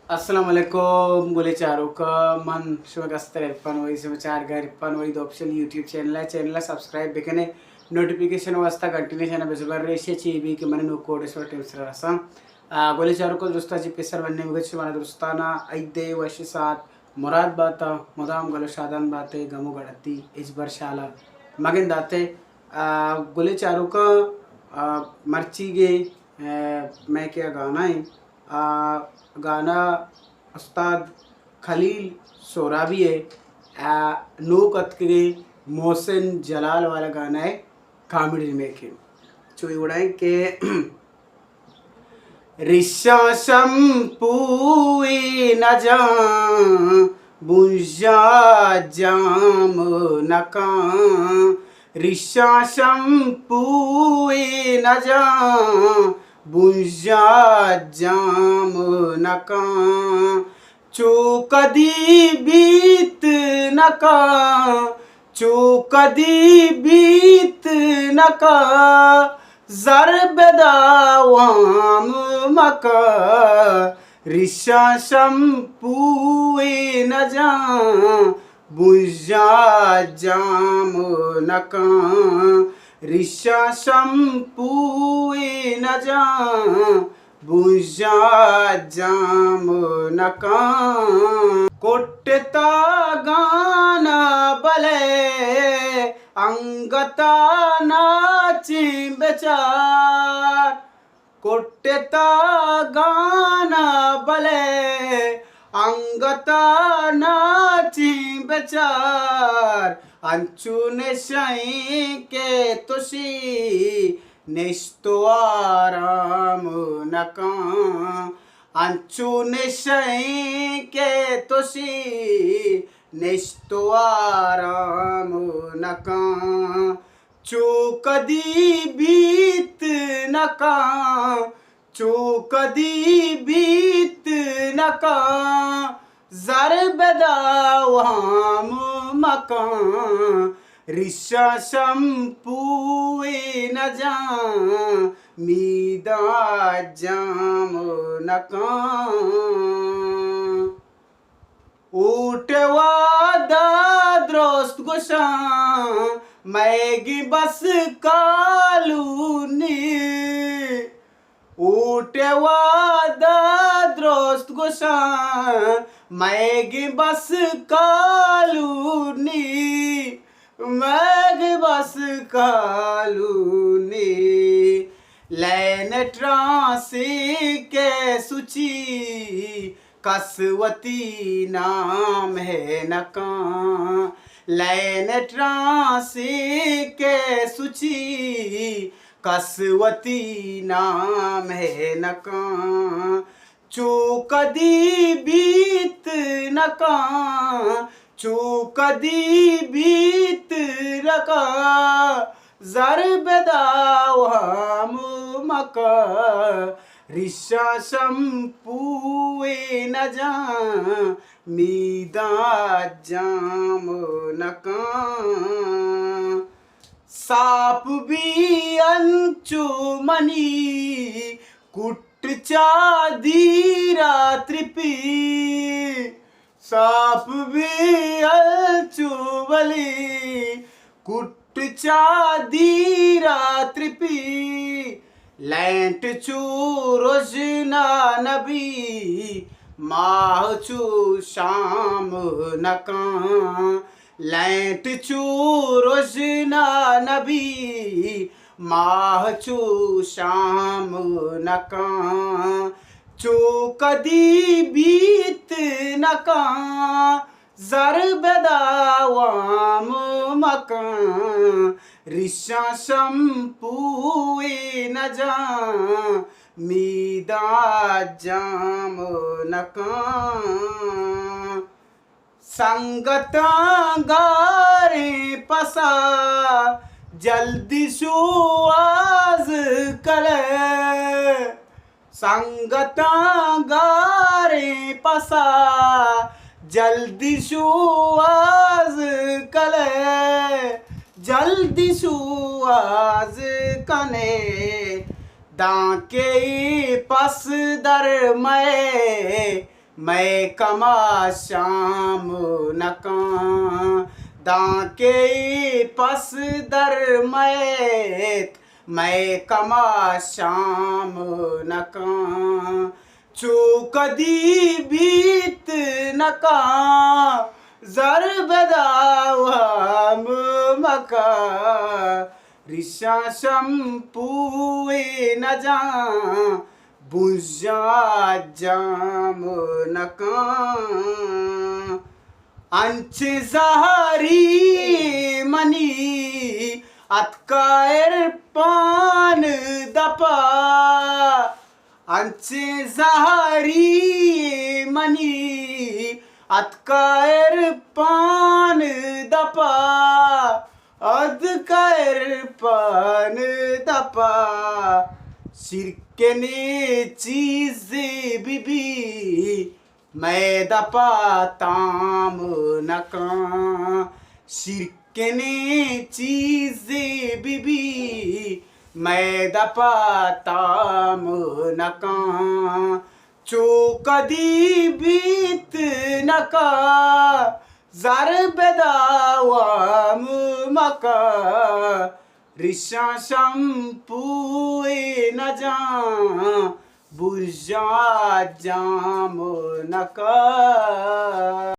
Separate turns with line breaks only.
अस्सलाम वालेकुम गुले चारों का मन शुभगस्तर इरफान वही समाचार घर इरफान वही ऑप्शन यूट्यूब चैनल सब्सक्राइब बेकने नोटिफिकेशन वास्ता कंटिन्यू चैनल बेजबर रेशे चीबी के मन नो कोड सो टिप्स रसा गुले चारों को दोस्ता जी पेसर बनने में कुछ माना दोस्ताना ऐदे वर्ष साथ मुराद बाता मुदाम गलो शादान बातें गमो गड़ती इस बरशाला मगन दाते गुले चारों का मर्ची गे मैं क्या गाना है गाना उस्ताद खलील सोराबी है नूकत के मोहसिन जलाल वाला गाना है कॉमेडी रिमेक है जो उड़ाए के रिशा शम्पूए न जा बुझा जाम नका रिशा शम्पूए न जा बुझा जाम नका चो कदी बीत नका चो कदी बीत नका ज़रबदावाम मका रिशा शम्पूए न जा बुझा जाम नका रिशा शम्पूए न जा बुझा जाम नका कोट्टा गाना बले अंगता नाची बेचार कोट्टा गाना बले अंगता नाची बेचार अंचू ने शाई के तुशी निस्तो आराम नका अंचू ने शाई के तुशी निस्तो आराम नका चो कदी बीत नका चो कदी बीत नका ज़रबदावाम मका रिशा शम्पूए न जा मीदा जाम नका उठवादा द्रोस्त गोशा मैगी बस कालूनी उठवादा द्रोस्त गोशा मैगी बस कालूनी मैगी बस कालूनी लैन ट्रांसी के सुची कसवती नाम है नका लैन ट्रांसी के सुची कसवती नाम है नका चो कदी बीत नका चो कदी बीत रका ज़रबदावाम मका रिशा शम्पूए न जा मीदा जाम नका साप भी अंचु मनी कुट्चा दी रात्रिपी साप भी अंचु बली कुट्चा दी रात्रिपी लैंट चू रोजना नबी माह चू शाम नका लैंट चू रोजना नबी माह चू शाम नका चो कदी बीत नका ज़रबदावाम मका रिशा शम्पूए न जा मीदा जाम नका संगता गारे पसा जल्दी शुआज करे संगता गारे पसा जल्दी शुआज कले जल्दी शुआज कने दाके पस दर मैं मैं कमा श्याम नका दाके पस दर मैं कमा श्याम नका चूकदी बीत नका जर बदावम मका ऋषा शंपुए न जा बुझा जाम नका अंच जहरी मनी अतकायर पान दपा अंच जहरी मनी अतकायर पान दपा अदकायर पान दपा सिरकने चीज़े बीबी मैं दपा ताम नका सिरकने चीज़े बीबी मैं दपा ताम नका चौकदी बीत नका जर बेदावाम मका ऋषा शंपुए न जा बुझा जाम नका।